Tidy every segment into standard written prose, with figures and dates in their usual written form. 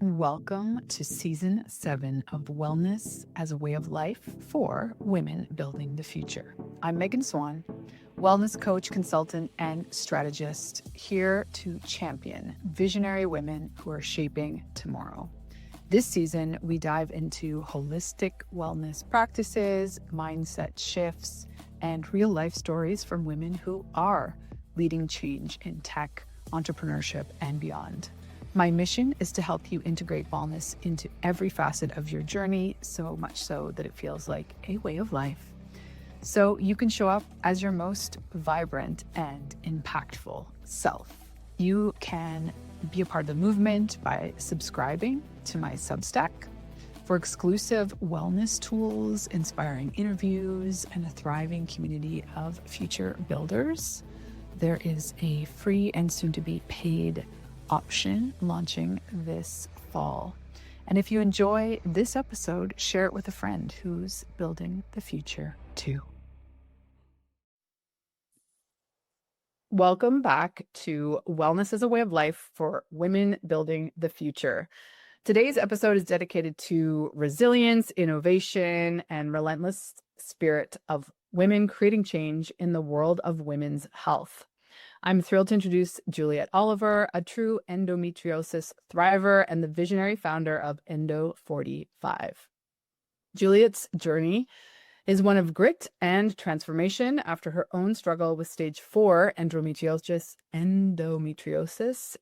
Welcome to Season 7 of Wellness as a Way of Life for Women Building the Future. I'm Megan Swan, wellness coach, consultant, and strategist, here to champion visionary women who are shaping tomorrow. This season, we dive into holistic wellness practices, mindset shifts, and real life stories from women who are leading change in tech, entrepreneurship, and beyond. My mission is to help you integrate wellness into every facet of your journey, so much so that it feels like a way of life. So you can show up as your most vibrant and impactful self. You can be a part of the movement by subscribing to my Substack for exclusive wellness tools, inspiring interviews, and a thriving community of future builders. There is a free and soon to be paid option launching this fall. And if you enjoy this episode, share it with a friend who's building the future too. Welcome back to Wellness as a Way of Life for Women Building the Future. Today's episode is dedicated to resilience, innovation, and relentless spirit of women creating change in the world of women's health. I'm thrilled to introduce Juliet Oliver, a true endometriosis thriver and the visionary founder of Endo45. Juliet's journey is one of grit and transformation after her own struggle with stage 4 endometriosis,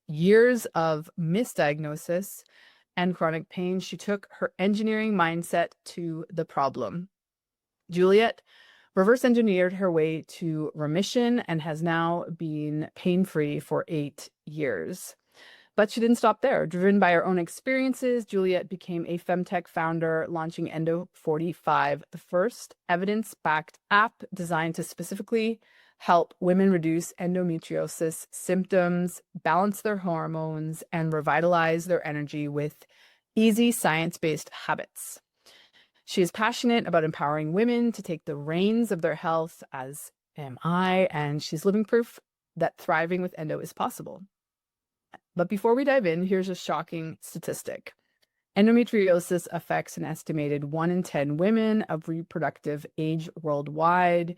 years of misdiagnosis, and chronic pain. She took her engineering mindset to the problem. Juliet reverse engineered her way to remission and has now been pain-free for 8 years. But she didn't stop there. Driven by her own experiences, Juliet became a femtech founder, launching Endo45, the first evidence-backed app designed to specifically help women reduce endometriosis symptoms, balance their hormones, and revitalize their energy with easy science-based habits. She is passionate about empowering women to take the reins of their health, as am I, and she's living proof that thriving with endo is possible. But before we dive in, here's a shocking statistic. Endometriosis affects an estimated 1 in 10 women of reproductive age worldwide,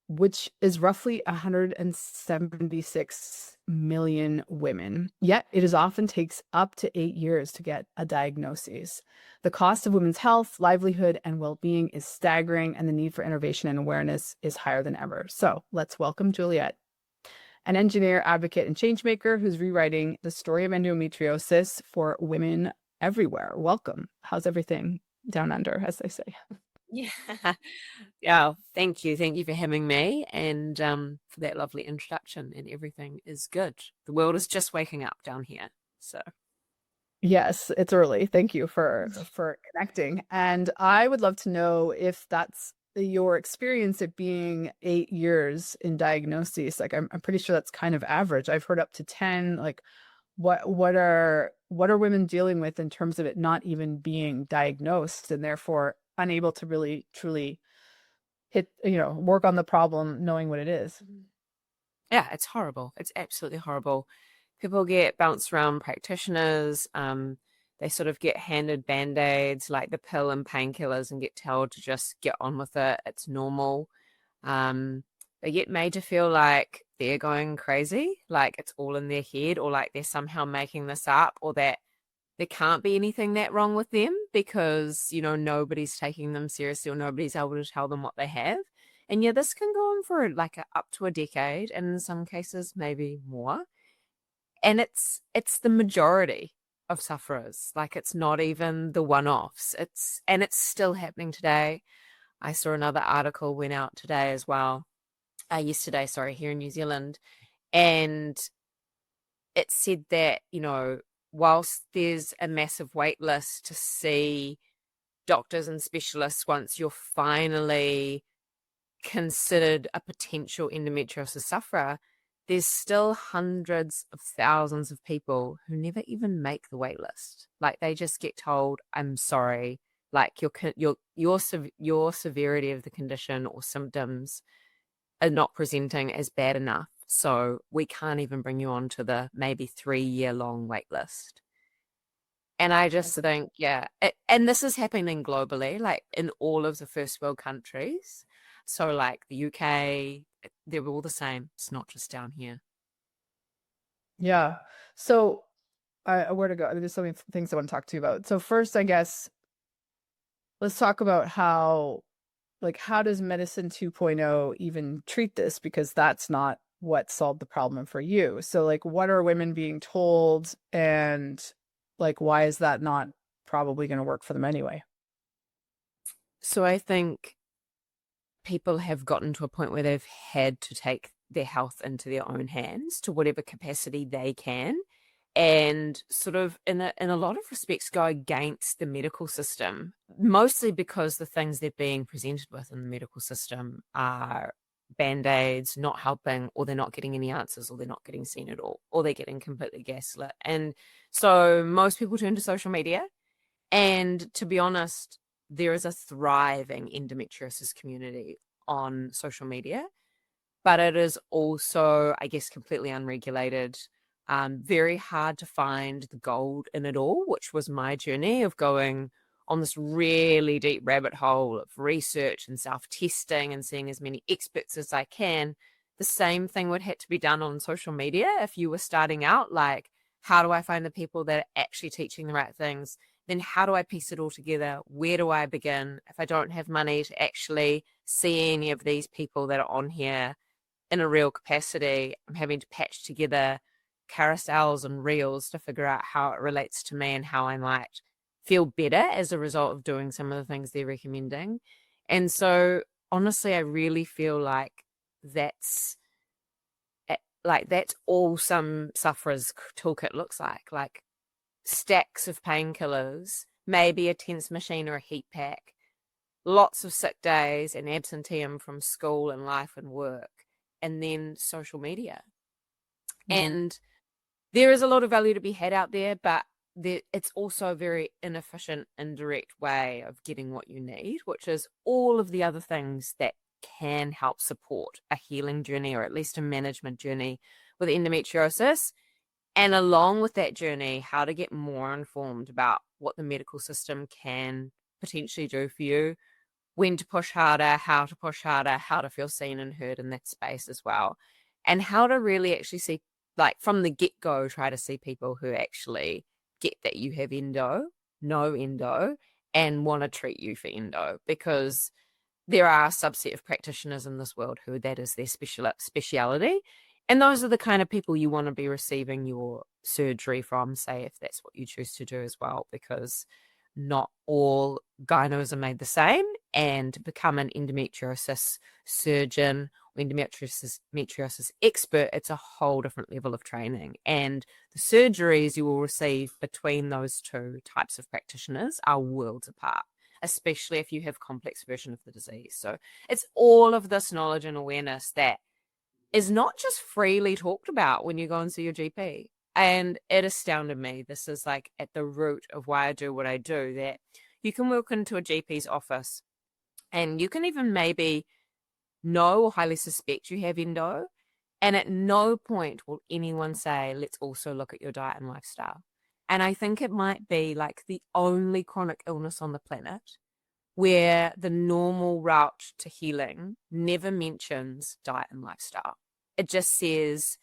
which is roughly 176 million women. Yet it often takes up to 8 years to get a diagnosis. The cost of women's health, livelihood, and well-being is staggering, and the need for innovation and awareness is higher than ever. So let's welcome Juliet, an engineer, advocate, and changemaker who's rewriting the story of endometriosis for women everywhere. Welcome. How's everything down under, as they say? Yeah. Yeah. Thank you. Thank you for having me and for that lovely introduction. And everything is good. The world is just waking up down here. So Yes, it's early. Thank you for connecting. And I would love to know if that's your experience at being 8 years in diagnosis. Like I'm pretty sure that's kind of average. I've heard up to 10. Like what are women dealing with in terms of it not even being diagnosed and therefore unable to really truly work on the problem knowing what it is? yeah, it's horrible. It's absolutely horrible. People get bounced around practitioners. They sort of get handed band-aids like the pill and painkillers and get told to just get on with it. It's normal. They get made to feel like they're going crazy, like it's all in their head, or like they're somehow making this up, or that there can't be anything that wrong with them because, nobody's taking them seriously or nobody's able to tell them what they have. And yeah, this can go on for like up to a decade, and in some cases maybe more. And it's the majority of sufferers. Like it's not even the one-offs. It's still happening today. I saw another article went out today as well. Yesterday, sorry, here in New Zealand. And it said that, whilst there's a massive wait list to see doctors and specialists once you're finally considered a potential endometriosis sufferer, there's still hundreds of thousands of people who never even make the wait list. Like they just get told, I'm sorry, like your severity of the condition or symptoms are not presenting as bad enough. So we can't even bring you on to the maybe 3-year long wait list. And I just think, yeah, and this is happening globally, like in all of the first world countries. So, like the UK, they're all the same. It's not just down here. Yeah. So, where to go? There's so many things I want to talk to you about. So first, I guess let's talk about how does medicine 2.0 even treat this? Because that's not what solved the problem for you. So like, what are women being told, and like, why is that not probably going to work for them anyway? So, I think people have gotten to a point where they've had to take their health into their own hands to whatever capacity they can, and sort of in a lot of respects go against the medical system, mostly because the things they're being presented with in the medical system are band-aids, not helping, or they're not getting any answers, or they're not getting seen at all, or they're getting completely gaslit. And so most people turn to social media, and to be honest, there is a thriving endometriosis community on social media, but it is also, I guess, completely unregulated. Very hard to find the gold in it all, which was my journey of going on this really deep rabbit hole of research and self-testing and seeing as many experts as I can. The same thing would have to be done on social media if you were starting out. Like, how do I find the people that are actually teaching the right things? Then how do I piece it all together? Where do I begin? If I don't have money to actually see any of these people that are on here in a real capacity, I'm having to patch together carousels and reels to figure out how it relates to me and how I might feel better as a result of doing some of the things they're recommending. And so honestly, I really feel like that's that's all some sufferers toolkit looks like stacks of painkillers, maybe a tense machine or a heat pack, lots of sick days and absenteeism from school and life and work, and then social media. And there is a lot of value to be had out there, but it's also a very inefficient, indirect way of getting what you need, which is all of the other things that can help support a healing journey, or at least a management journey with endometriosis. And along with that journey, how to get more informed about what the medical system can potentially do for you, when to push harder, how to feel seen and heard in that space as well. And how to really actually see, like from the get go, try to see people who actually get that you have endo, know endo, and want to treat you for endo. Because there are a subset of practitioners in this world who that is their speciality. And those are the kind of people you want to be receiving your surgery from, say, if that's what you choose to do as well, because not all gynos are made the same. And to become an endometriosis surgeon or endometriosis expert, it's a whole different level of training. And the surgeries you will receive between those two types of practitioners are worlds apart, especially if you have complex version of the disease. So it's all of this knowledge and awareness that is not just freely talked about when you go and see your GP. And it astounded me. This is like at the root of why I do what I do, that you can walk into a GP's office and you can even maybe know or highly suspect you have endo. And at no point will anyone say, let's also look at your diet and lifestyle. And I think it might be like the only chronic illness on the planet where the normal route to healing never mentions diet and lifestyle. It just says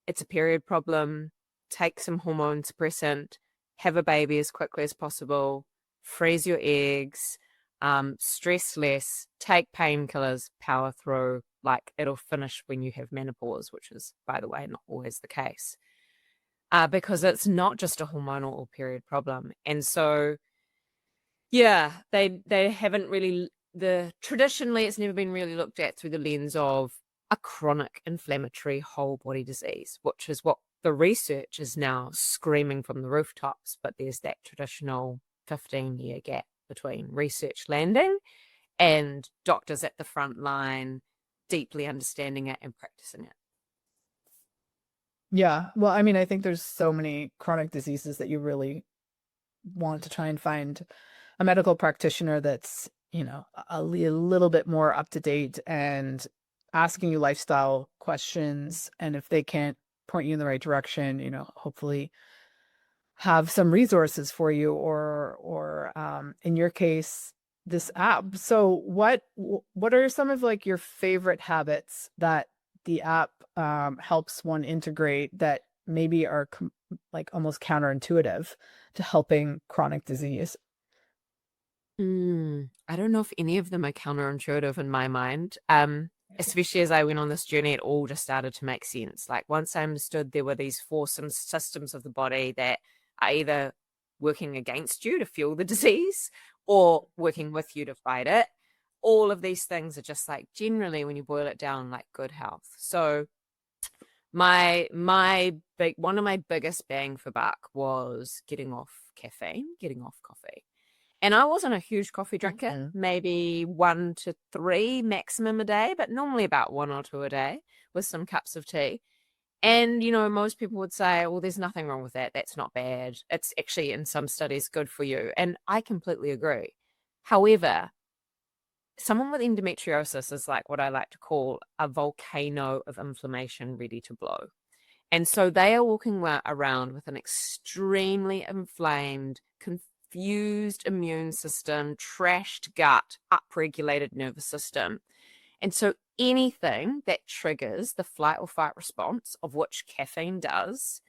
it's a period problem, take some hormone suppressant, have a baby as quickly as possible, freeze your eggs, stress less, take painkillers, power through. Like, it'll finish when you have menopause, which is, by the way, not always the case. Because it's not just a hormonal or period problem. And so, yeah, they haven't really, traditionally it's never been really looked at through the lens of a chronic inflammatory whole body disease, which is what the research is now screaming from the rooftops. But there's that traditional 15-year gap between research landing and doctors at the front line deeply understanding it and practicing it. Yeah. Well, I mean, I think there's so many chronic diseases that you really want to try and find a medical practitioner that's, little bit more up to date and asking you lifestyle questions. And if they can't point you in the right direction, hopefully have some resources for you, or in your case, this app. So what are some of like your favorite habits that the app helps one integrate that maybe are like almost counterintuitive to helping chronic disease? I don't know if any of them are counterintuitive in my mind. Especially as I went on this journey, it all just started to make sense. Like once I understood there were these four systems of the body that are either working against you to fuel the disease or working with you to fight it. All of these things are just like generally, when you boil it down, like good health. So my big one of my biggest bang for buck was getting off caffeine, getting off coffee. And I wasn't a huge coffee drinker, maybe 1 to 3 maximum a day, but normally about 1 or 2 a day with some cups of tea. And, most people would say, well, there's nothing wrong with that. That's not bad. It's actually, in some studies, good for you. And I completely agree. However, someone with endometriosis is like what I like to call a volcano of inflammation ready to blow. And so they are walking around with an extremely inflamed, confused immune system, trashed gut, upregulated nervous system. And so anything that triggers the flight or fight response, of which caffeine does,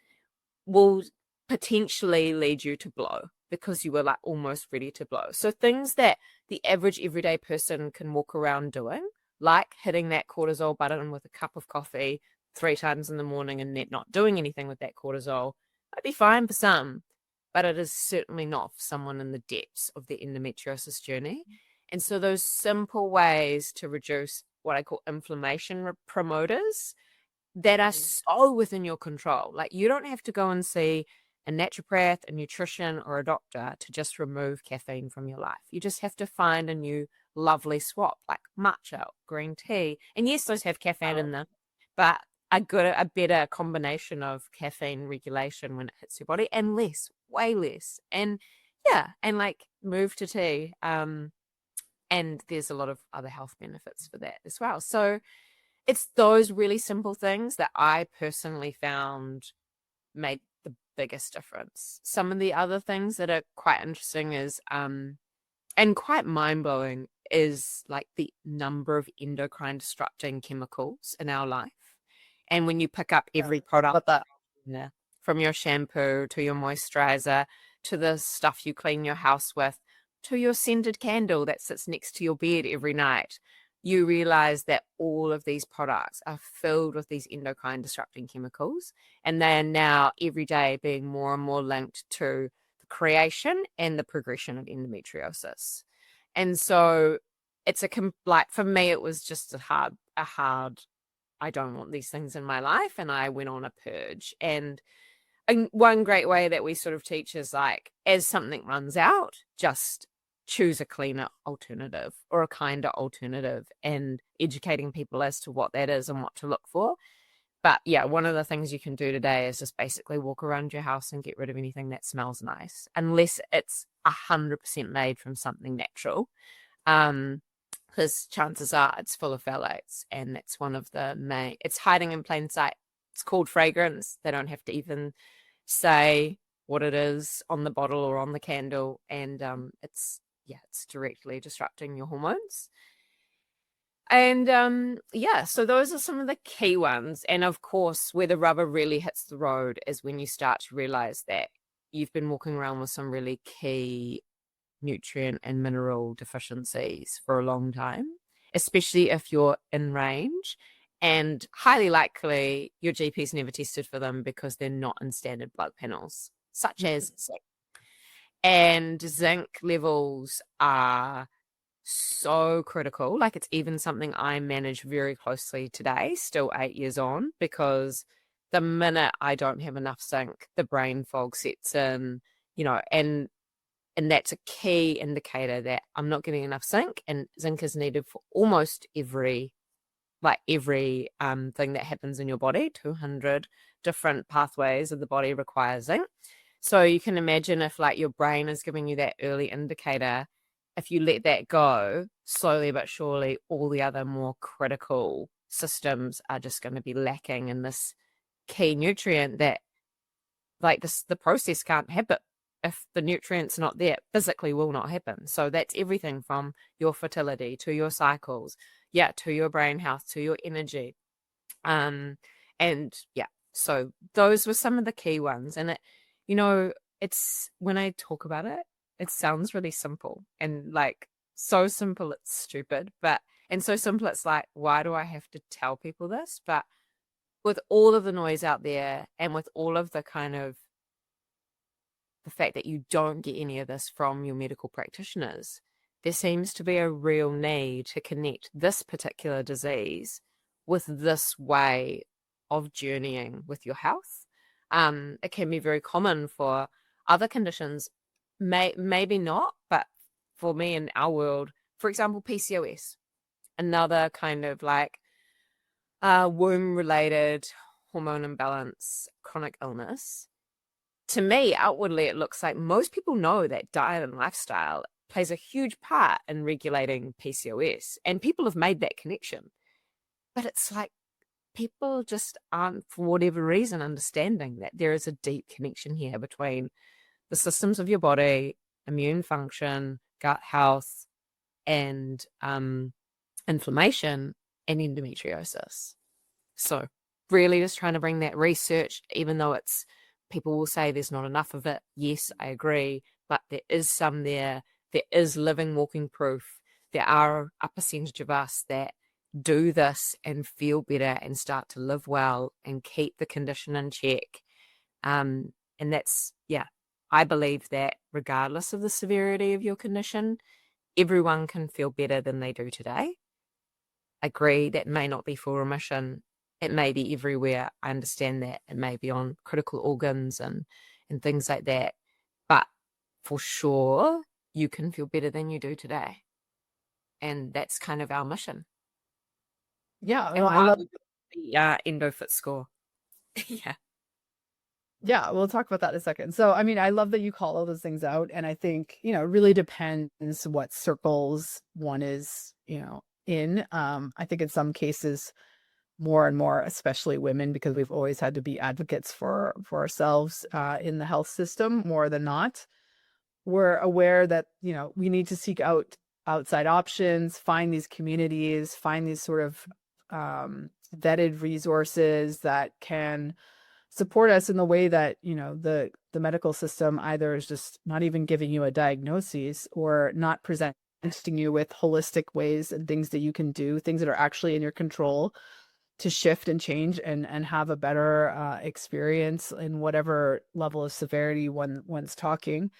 will potentially lead you to blow because you were like almost ready to blow. So things that the average everyday person can walk around doing, like hitting that cortisol button with a cup of coffee 3 times in the morning and not doing anything with that cortisol, might be fine for some, but it is certainly not for someone in the depths of the endometriosis journey. And so those simple ways to reduce what I call inflammation promoters that are so within your control. Like you don't have to go and see a naturopath, a nutrition, or a doctor to just remove caffeine from your life. You just have to find a new lovely swap, like matcha, green tea. And yes, those have caffeine in them, but a better combination of caffeine regulation when it hits your body, and less, way less. And yeah, and like move to tea. And there's a lot of other health benefits for that as well. So it's those really simple things that I personally found made the biggest difference. Some of the other things that are quite interesting is and quite mind-blowing is like the number of endocrine disrupting chemicals in our life. And when you pick up every product, from your shampoo to your moisturizer to the stuff you clean your house with to your scented candle that sits next to your bed every night, you realize that all of these products are filled with these endocrine disrupting chemicals, and they are now every day being more and more linked to the creation and the progression of endometriosis. And so it's like for me, it was just a hard, I don't want these things in my life. And I went on a purge. And one great way that we sort of teach is like, as something runs out, just choose a cleaner alternative or a kinder alternative, and educating people as to what that is and what to look for. But yeah, one of the things you can do today is just basically walk around your house and get rid of anything that smells nice, unless it's 100% made from something natural. Because chances are it's full of phthalates, and that's one of the main, it's hiding in plain sight. It's called fragrance. They don't have to even say what it is on the bottle or on the candle, and it's directly disrupting your hormones. And so those are some of the key ones. And of course, where the rubber really hits the road is when you start to realize that you've been walking around with some really key nutrient and mineral deficiencies for a long time, especially if you're in range, and highly likely your GP's never tested for them because they're not in standard blood panels, such as zinc. And zinc levels are so critical. Like it's even something I manage very closely today, still 8 years on, because the minute I don't have enough zinc, the brain fog sets in, and that's a key indicator that I'm not getting enough zinc, and zinc is needed for almost every thing that happens in your body. 200 different pathways of the body require zinc. So you can imagine if like your brain is giving you that early indicator, if you let that go, slowly but surely, all the other more critical systems are just going to be lacking in this key nutrient that like this, the process can't happen. If the nutrients are not there, physically will not happen. So that's everything from your fertility to your cycles, to your brain health, to your energy. And so those were some of the key ones. And it's when I talk about it, it sounds really simple and like so simple it's stupid, and so simple it's like, why do I have to tell people this? But with all of the noise out there and with all of the kind of the fact that you don't get any of this from your medical practitioners, there seems to be a real need to connect this particular disease with this way of journeying with your health. It can be very common for other conditions, maybe not, but for me in our world, for example, PCOS, another kind of like womb-related hormone imbalance, chronic illness. To me, outwardly, it looks like most people know that diet and lifestyle plays a huge part in regulating PCOS, and people have made that connection. But it's like people just aren't, for whatever reason, understanding that there is a deep connection here between the systems of your body, immune function, gut health, and inflammation, and endometriosis. So really just trying to bring that research, even though people will say there's not enough of it. Yes, I agree, but there is some there. There is living, walking proof. There are a percentage of us that do this and feel better and start to live well and keep the condition in check. And that's, I believe that regardless of the severity of your condition, everyone can feel better than they do today. Agree, that may not be full remission. It may be everywhere. I understand that. It may be on critical organs and things like that. But for sure, you can feel better than you do today. And that's kind of our mission. Yeah, And I love the EndoFit score. Yeah. Yeah, we'll talk about that in a second. So, I mean, I love that you call all those things out. And I think, it really depends what circles one is, in. I think in some cases, more and more, especially women, because we've always had to be advocates for ourselves in the health system more than not. We're aware that, we need to seek out outside options, find these communities, find these sort of vetted resources that can support us in the way that, the medical system either is just not even giving you a diagnosis or not presenting you with holistic ways and things that you can do, things that are actually in your control to shift and change and have a better experience in whatever level of severity one's talking.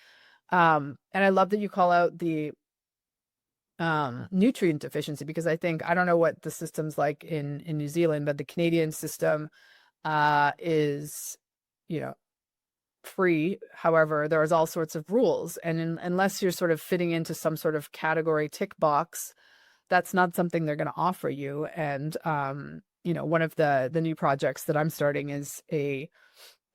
And I love that you call out the nutrient deficiency, because I don't know what the system's like in New Zealand, but the Canadian system is, free. However, there's all sorts of rules, and unless you're sort of fitting into some sort of category tick box, that's not something they're going to offer you. And one of the new projects that I'm starting is a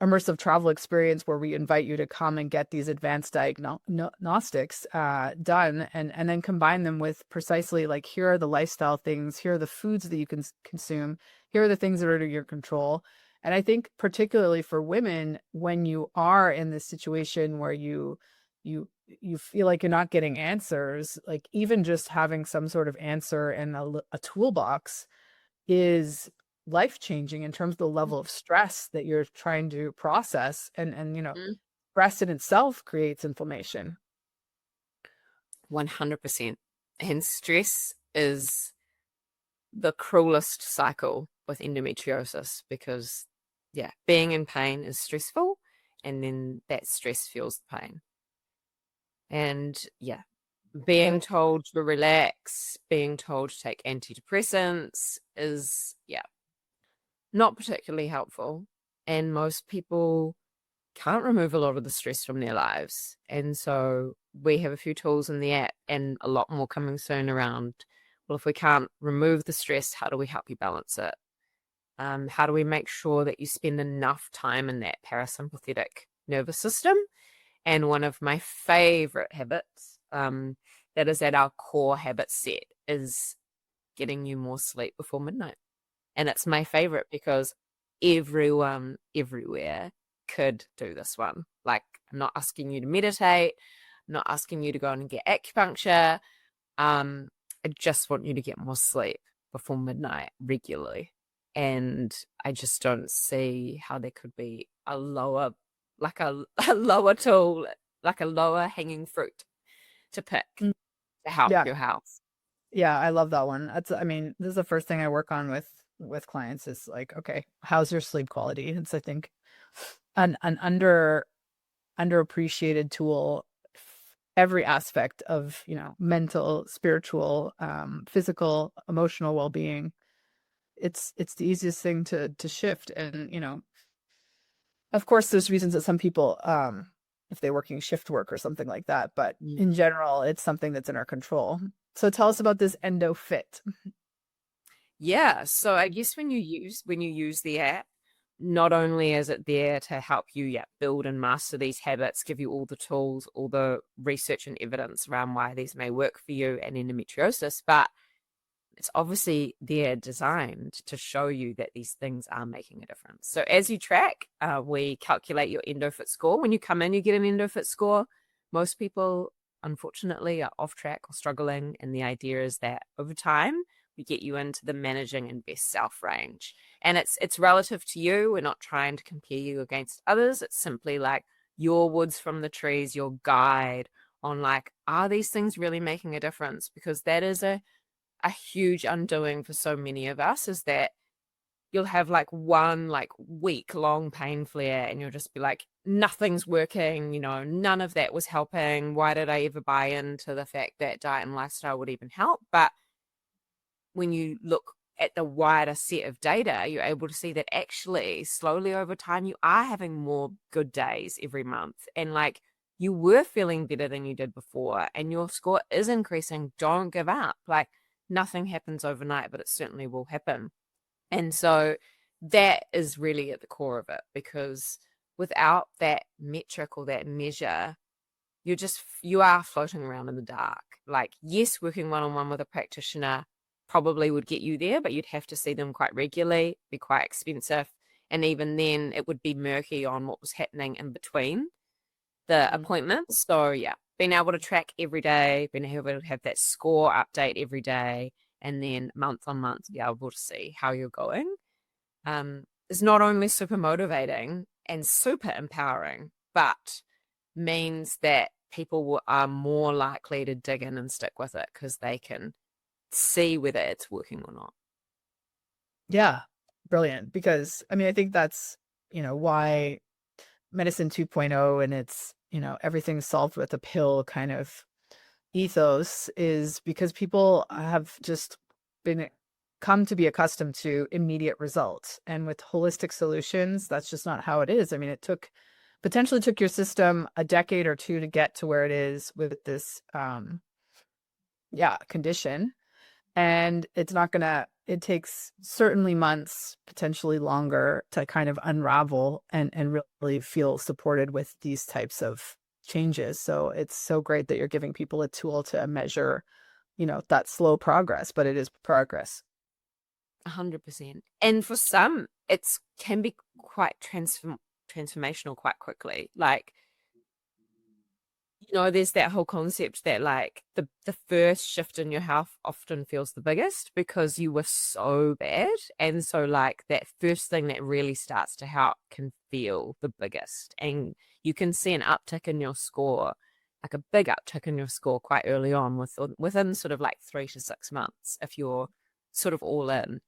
immersive travel experience where we invite you to come and get these advanced diagnostics done, and then combine them with precisely like, here are the lifestyle things, here are the foods that you can consume, here are the things that are under your control. And I think particularly for women, when you are in this situation where you feel like you're not getting answers, like even just having some sort of answer in a toolbox is life-changing in terms of the level of stress that you're trying to process. And stress in itself creates inflammation. 100%. And stress is the cruelest cycle with endometriosis, because being in pain is stressful, and then that stress fuels the pain. And being told to relax, being told to take antidepressants is not particularly helpful. And most people can't remove a lot of the stress from their lives. And so we have a few tools in the app, and a lot more coming soon around, well, if we can't remove the stress, how do we help you balance it? How do we make sure that you spend enough time in that parasympathetic nervous system? And one of my favorite habits that is at our core habit set is getting you more sleep before midnight. And it's my favorite because everyone, everywhere could do this one. Like, I'm not asking you to meditate, I'm not asking you to go and get acupuncture. I just want you to get more sleep before midnight regularly. And I just don't see how there could be a lower, like a lower tool, like a lower hanging fruit to pick Mm. to help Yeah. your health. Yeah, I love that one. I mean, this is the first thing I work on with clients is like, okay, how's your sleep quality? It's, I think, an underappreciated tool. Every aspect of, mental, spiritual, physical, emotional well-being. It's the easiest thing to shift. And, of course, there's reasons that some people, if they're working shift work or something like that, but Mm. in general, it's something that's in our control. So tell us about this EndoFit. Yeah, so I guess when you use the app, not only is it there to help you build and master these habits, give you all the tools, all the research and evidence around why these may work for you and endometriosis, but it's obviously there designed to show you that these things are making a difference. So as you track, we calculate your EndoFit score. When you come in, you get an EndoFit score. Most people, unfortunately, are off track or struggling, and the idea is that over time, we get you into the managing and best self range. And it's relative to you. We're not trying to compare you against others. It's simply like your woods from the trees, your guide on like, are these things really making a difference? Because that is a huge undoing for so many of us, is that you'll have like one like week long pain flare and you'll just be like, nothing's working, none of that was helping. Why did I ever buy into the fact that diet and lifestyle would even help? But when you look at the wider set of data, you're able to see that actually slowly over time, you are having more good days every month. And like, you were feeling better than you did before and your score is increasing. Don't give up. Like, nothing happens overnight, but it certainly will happen. And so that is really at the core of it, because without that metric or that measure, you are floating around in the dark. Like, yes, working one-on-one with a practitioner probably would get you there, but you'd have to see them quite regularly, be quite expensive. And even then it would be murky on what was happening in between the appointments. So yeah, being able to track every day, being able to have that score update every day, and then month on month be able to see how you're going, is not only super motivating and super empowering, but means that people are more likely to dig in and stick with it because they can see whether it's working or not. Yeah, brilliant. Because I mean, I think that's, why medicine 2.0 and it's, everything's solved with a pill kind of ethos is because people have just been come to be accustomed to immediate results. And with holistic solutions, that's just not how it is. I mean, it potentially took your system a decade or two to get to where it is with this condition. And it takes certainly months, potentially longer, to kind of unravel and really feel supported with these types of changes. So it's so great that you're giving people a tool to measure, that slow progress, but it is progress. 100%. And for some, it can be quite transformational quite quickly. Like, there's that whole concept that like the first shift in your health often feels the biggest because you were so bad. And so like that first thing that really starts to help can feel the biggest. And you can see an uptick in your score, like a big uptick in your score quite early on within sort of like 3 to 6 months if you're sort of all in.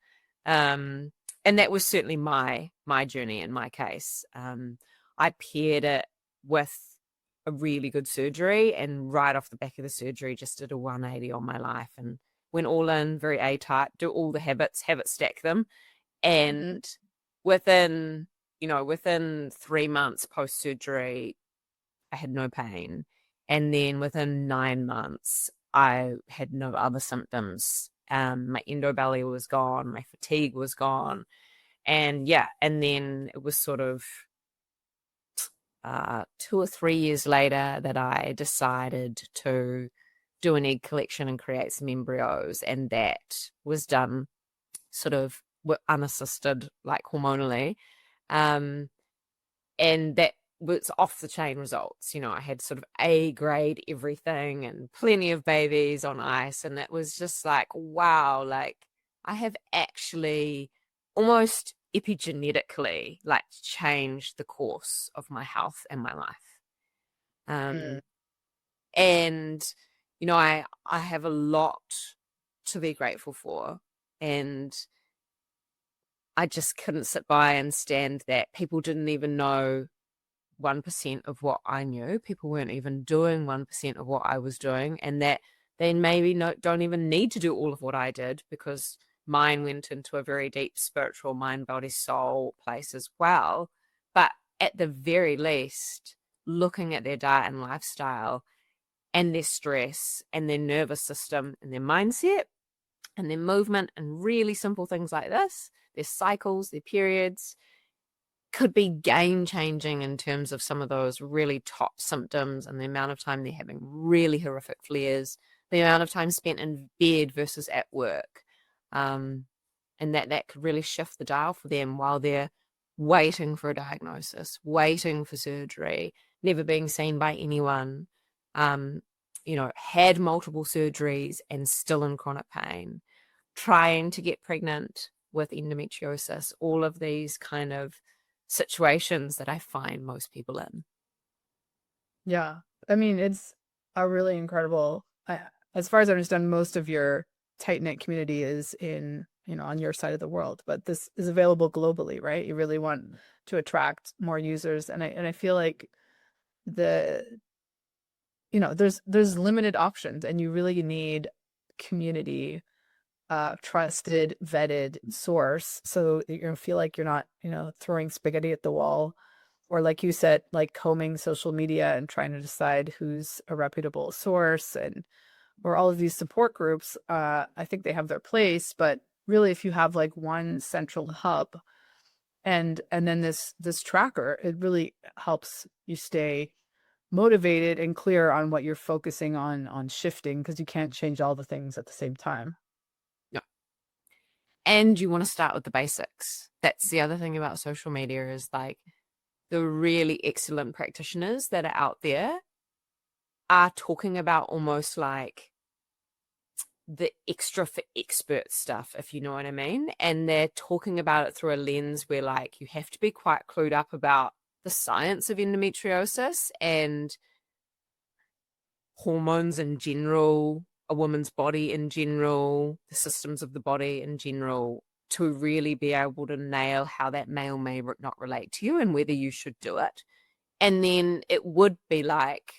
And that was certainly my journey in my case. I paired it with a really good surgery, and right off the back of the surgery just did a 180 on my life and went all in, very A-type, do all the habit stack them. And within 3 months post-surgery, I had no pain. And then within 9 months, I had no other symptoms. My endobelly was gone, my fatigue was gone. And then it was sort of 2 or 3 years later that I decided to do an egg collection and create some embryos. And that was done sort of unassisted, like hormonally. And that was off the chain results. You know, I had sort of A grade everything and plenty of babies on ice. And it was just like, wow, like I have actually almost epigenetically like changed the course of my health and my life. Mm. And, you know, I have a lot to be grateful for. And I just couldn't sit by and stand that people didn't even know 1% of what I knew. People weren't even doing 1% of what I was doing, and that they maybe don't even need to do all of what I did, because mine went into a very deep spiritual mind, body, soul place as well. But at the very least, looking at their diet and lifestyle and their stress and their nervous system and their mindset and their movement and really simple things like this, their cycles, their periods, could be game changing in terms of some of those really top symptoms and the amount of time they're having really horrific flares, the amount of time spent in bed versus at work. And that could really shift the dial for them while they're waiting for a diagnosis, waiting for surgery, never being seen by anyone, you know, had multiple surgeries and still in chronic pain, trying to get pregnant with endometriosis, all of these kind of situations that I find most people in. Yeah. I mean, it's a really incredible, as far as I understand, most of your tight-knit community is in, on your side of the world, but this is available globally, right? You really want to attract more users. And I feel like the, there's limited options, and you really need community, trusted, vetted source, so you feel like you're not, throwing spaghetti at the wall, or like you said, like combing social media and trying to decide who's a reputable source, and or all of these support groups. I think they have their place, but really, if you have like one central hub, and then this tracker, it really helps you stay motivated and clear on what you're focusing on shifting, because you can't change all the things at the same time. No. And you want to start with the basics. That's the other thing about social media, is like the really excellent practitioners that are out there are talking about almost like the extra for expert stuff, if you know what I mean. And they're talking about it through a lens where like you have to be quite clued up about the science of endometriosis and hormones in general, a woman's body in general, the systems of the body in general, to really be able to nail how that may or may not relate to you and whether you should do it. And then it would be like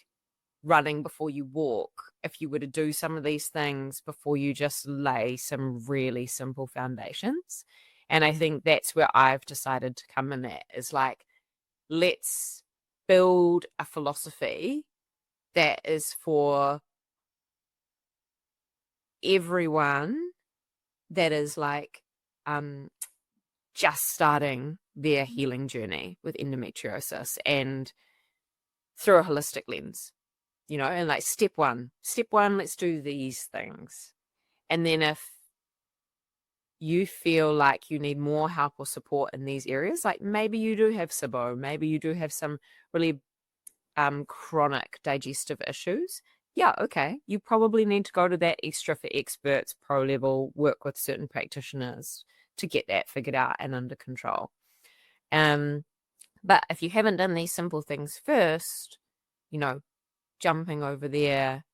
running before you walk, if you were to do some of these things before you just lay some really simple foundations. And I think that's where I've decided to come in at, is like, let's build a philosophy that is for everyone that is like just starting their healing journey with endometriosis, and through a holistic lens, and like step one, let's do these things. And then if you feel like you need more help or support in these areas, like maybe you do have SIBO, maybe you do have some really chronic digestive issues, yeah, okay, you probably need to go to that extra for experts pro level, work with certain practitioners to get that figured out and under control. But if you haven't done these simple things first, jumping over there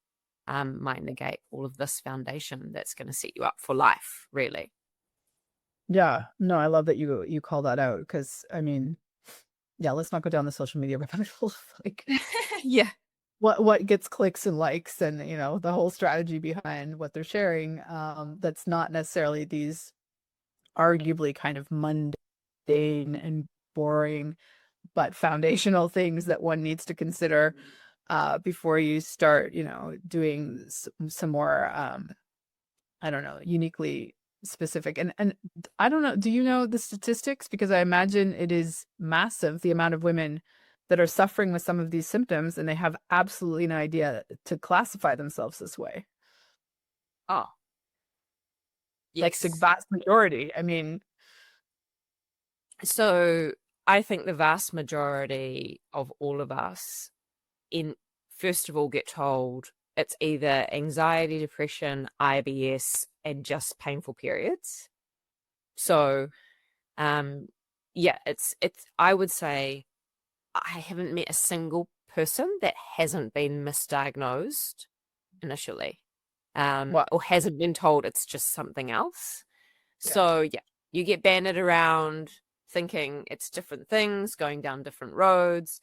might negate all of this foundation that's going to set you up for life, really. Yeah, no, I love that you call that out, because I mean, yeah, let's not go down the social media rabbit hole of like Yeah. what gets clicks and likes, and the whole strategy behind what they're sharing. That's not necessarily these arguably kind of mundane and boring, but foundational things that one needs to consider before you start, doing some more, I don't know, uniquely specific. And I don't know, do you know the statistics? Because I imagine it is massive, the amount of women that are suffering with some of these symptoms, and they have absolutely no idea to classify themselves this way. Oh, Like the yes. vast majority. I mean, So I think the vast majority of all of us first of all get told it's either anxiety, depression, IBS, and just painful periods. So, yeah, it's I would say I haven't met a single person that hasn't been misdiagnosed initially, What? or hasn't been told it's just something else. Yeah. So yeah, you get banded around thinking it's different things, going down different roads,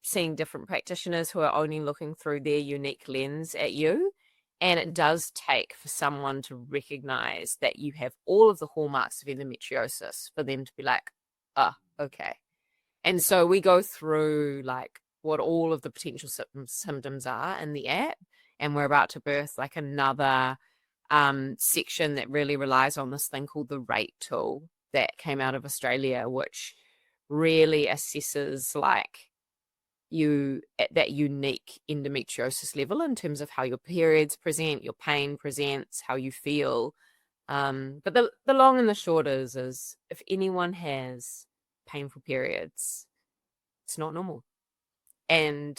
seeing different practitioners who are only looking through their unique lens at you. And it does take for someone to recognize that you have all of the hallmarks of endometriosis for them to be like, ah, okay. And so we go through like what all of the potential symptoms are in the app. And we're about to birth like another section that really relies on this thing called the rate tool that came out of Australia, which really assesses like you at that unique endometriosis level in terms of how your periods present, your pain presents, how you feel. But the long and the short is if anyone has painful periods, it's not normal. And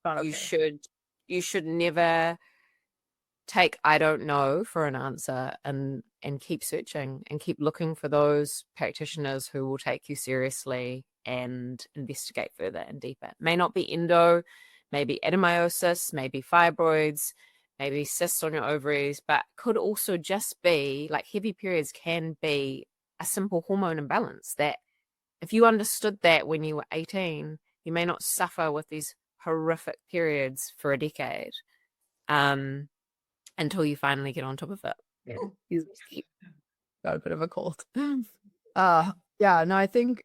Not you okay. should never take I don't know for an answer, and keep searching and keep looking for those practitioners who will take you seriously and investigate further and deeper. It may not be endo, maybe adenomyosis, maybe fibroids, maybe cysts on your ovaries, but could also just be like heavy periods can be a simple hormone imbalance that if you understood that when you were 18, you may not suffer with these horrific periods for a decade. Until you finally get on top of it. He's got a bit of a cold. Yeah, no, I think,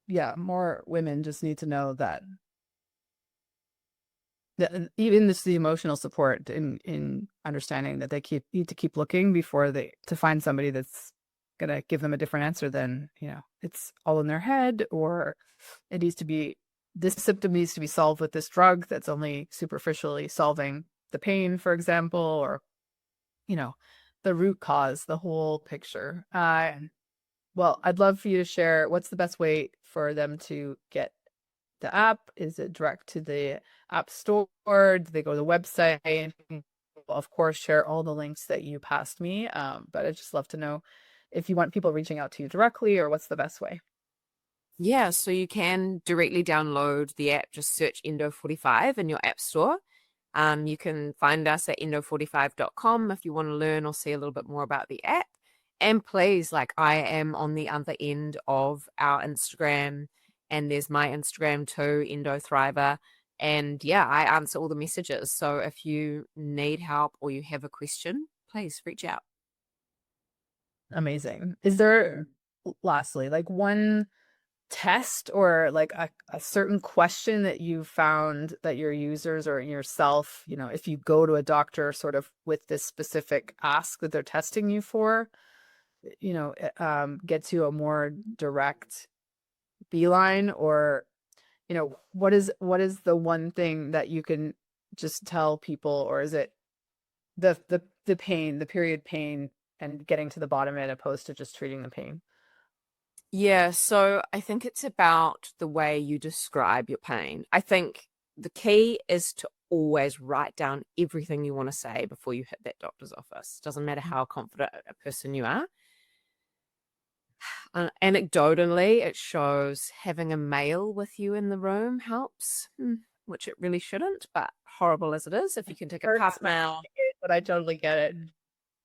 yeah, more women just need to know that even this the emotional support in understanding that they need to keep looking before to find somebody that's gonna give them a different answer than, it's all in their head, or it needs to be this symptom needs to be solved with this drug that's only superficially solving the pain, for example, or the root cause, the whole picture. Well, I'd love for you to share what's the best way for them to get the app. Is it direct to the app store? Do they go to the website? We'll, of course, share all the links that you passed me. But I'd just love to know if you want people reaching out to you directly, or what's the best way. Yeah, so you can directly download the app, just search Endo45 in your app store. You can find us at endo45.com if you want to learn or see a little bit more about the app. And please, like I am on the other end of our Instagram, and there's my Instagram too, Endo Thriver. And yeah, I answer all the messages. So if you need help or you have a question, please reach out. Amazing. Is there, lastly, like one test or like a certain question that you found that your users or yourself, if you go to a doctor sort of with this specific ask that they're testing you for, gets you a more direct beeline, or, what is the one thing that you can just tell people, or is it the pain, the period pain, and getting to the bottom of it opposed to just treating the pain? Yeah, so I think it's about the way you describe your pain. I think the key is to always write down everything you want to say before you hit that doctor's office. Doesn't matter how confident a person you are. Anecdotally, it shows having a male with you in the room helps, which it really shouldn't, but horrible as it is, if you can take a puff now. But I totally get it.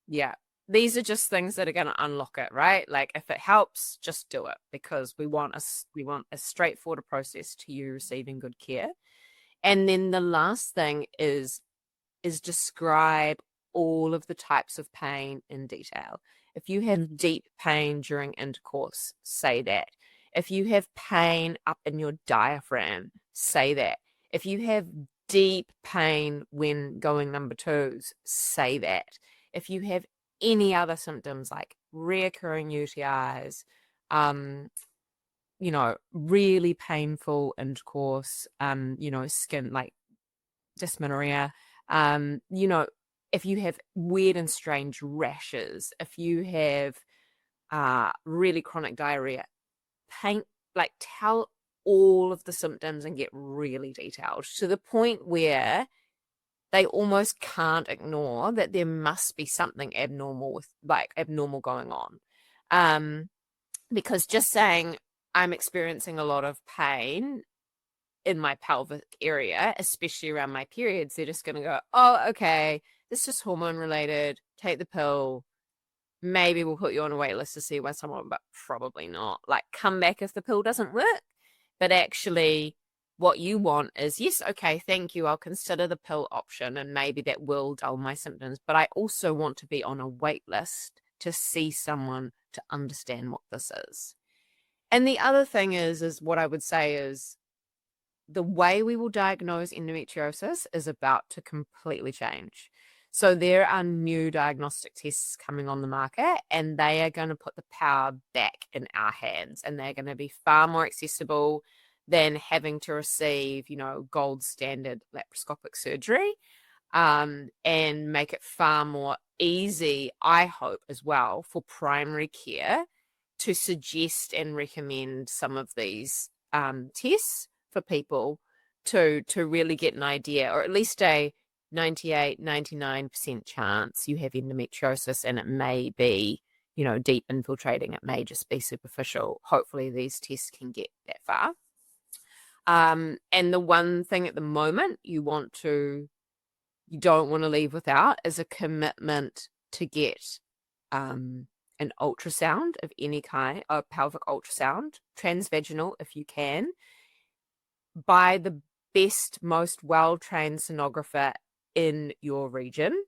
Yeah. These are just things that are going to unlock it, right? Like if it helps, just do it, because we want a straightforward process to you receiving good care. And then the last thing is describe all of the types of pain in detail. If you have deep pain during intercourse, say that. If you have pain up in your diaphragm, say that. If you have deep pain when going number twos, say that. If you have any other symptoms like reoccurring UTIs, really painful intercourse, skin like dysmenorrhea, if you have weird and strange rashes, if you have really chronic diarrhea, pain, like tell all of the symptoms and get really detailed to the point where they almost can't ignore that there must be something abnormal going on. Because just saying I'm experiencing a lot of pain in my pelvic area, especially around my periods, they're just going to go, oh, okay, this is just hormone related. Take the pill. Maybe we'll put you on a wait list to see why someone, but probably not. Like, come back if the pill doesn't work. But actually, what you want is, yes, okay, thank you. I'll consider the pill option and maybe that will dull my symptoms. But I also want to be on a wait list to see someone to understand what this is. And the other thing is what I would say is the way we will diagnose endometriosis is about to completely change. So there are new diagnostic tests coming on the market, and they are going to put the power back in our hands, and they're going to be far more accessible than having to receive, gold standard laparoscopic surgery, and make it far more easy, I hope, as well, for primary care to suggest and recommend some of these tests for people to really get an idea, or at least a 98, 99% chance you have endometriosis, and it may be, deep infiltrating. It may just be superficial. Hopefully these tests can get that far. And the one thing at the moment you don't want to leave without is a commitment to get an ultrasound of any kind, a pelvic ultrasound, transvaginal if you can, by the best, most well-trained sonographer in your region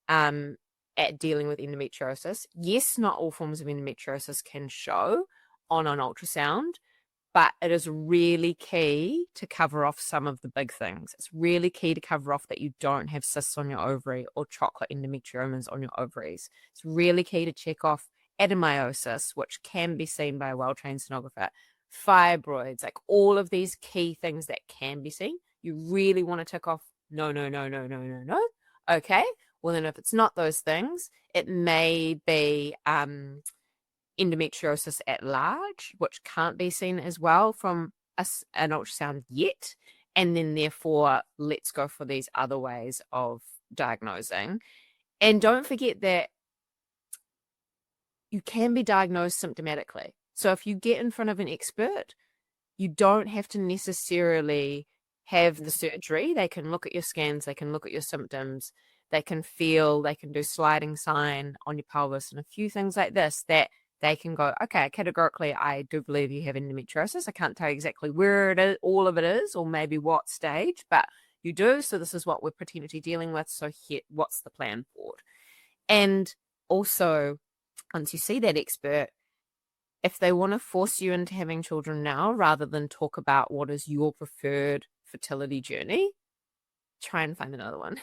at dealing with endometriosis. Yes, not all forms of endometriosis can show on an ultrasound, but it is really key to cover off some of the big things. It's really key to cover off that you don't have cysts on your ovary or chocolate endometriomas on your ovaries. It's really key to check off adenomyosis, which can be seen by a well-trained sonographer, fibroids, like all of these key things that can be seen. You really want to tick off, no, no, no, no, no, no, no. Okay, well then if it's not those things, it may be endometriosis at large, which can't be seen as well from an ultrasound yet. And then therefore, let's go for these other ways of diagnosing. And don't forget that you can be diagnosed symptomatically. So if you get in front of an expert, you don't have to necessarily have the surgery. They can look at your scans, they can look at your symptoms, they can feel, they can do sliding sign on your pelvis and a few things like this that they can go, okay, categorically, I do believe you have endometriosis. I can't tell you exactly where it is, all of it is, or maybe what stage, but you do. So this is what we're potentially dealing with. So here, what's the plan forward? And also, once you see that expert, if they want to force you into having children now, rather than talk about what is your preferred fertility journey, try and find another one.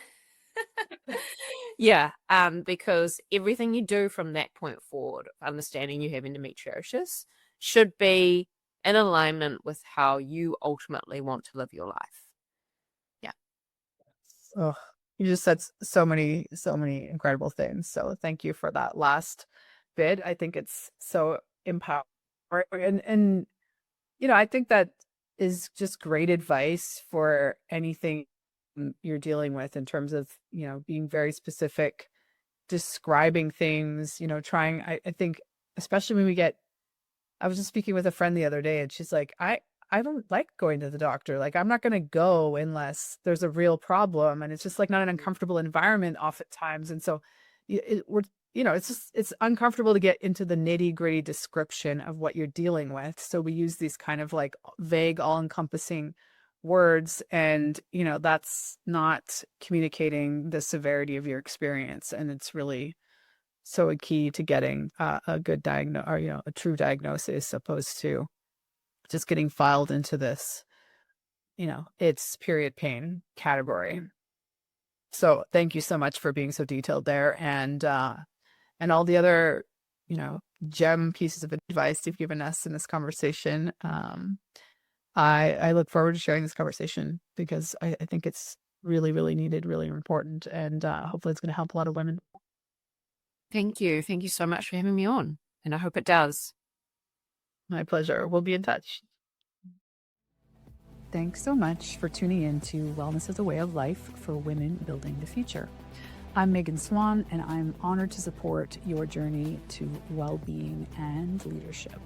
Yeah, because everything you do from that point forward, understanding you have endometriosis, should be in alignment with how you ultimately want to live your life. Yeah. Oh, you just said so many incredible things. So thank you for that last bit. I think it's so empowering. And I think that is just great advice for anything you're dealing with in terms of, being very specific, describing things, trying, I think, especially when I was just speaking with a friend the other day and she's like, I don't like going to the doctor. Like, I'm not going to go unless there's a real problem. And it's just like not an uncomfortable environment oftentimes. And so it's uncomfortable to get into the nitty gritty description of what you're dealing with. So we use these kind of like vague, all encompassing words, and that's not communicating the severity of your experience. And it's really so key to getting a good a true diagnosis, opposed to just getting filed into this, it's period pain category. So thank you so much for being so detailed there, and all the other, gem pieces of advice you've given us in this conversation. I look forward to sharing this conversation because I think it's really, really needed, really important, and hopefully it's going to help a lot of women. Thank you. Thank you so much for having me on, and I hope it does. My pleasure. We'll be in touch. Thanks so much for tuning in to Wellness as a Way of Life for Women Building the Future. I'm Megan Swan, and I'm honored to support your journey to well-being and leadership.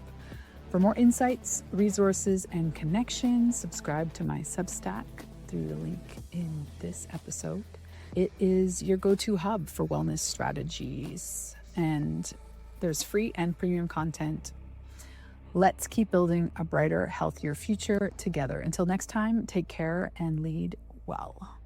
For more insights, resources, and connections, subscribe to my Substack through the link in this episode. It is your go-to hub for wellness strategies, and there's free and premium content. Let's keep building a brighter, healthier future together. Until next time, take care and lead well.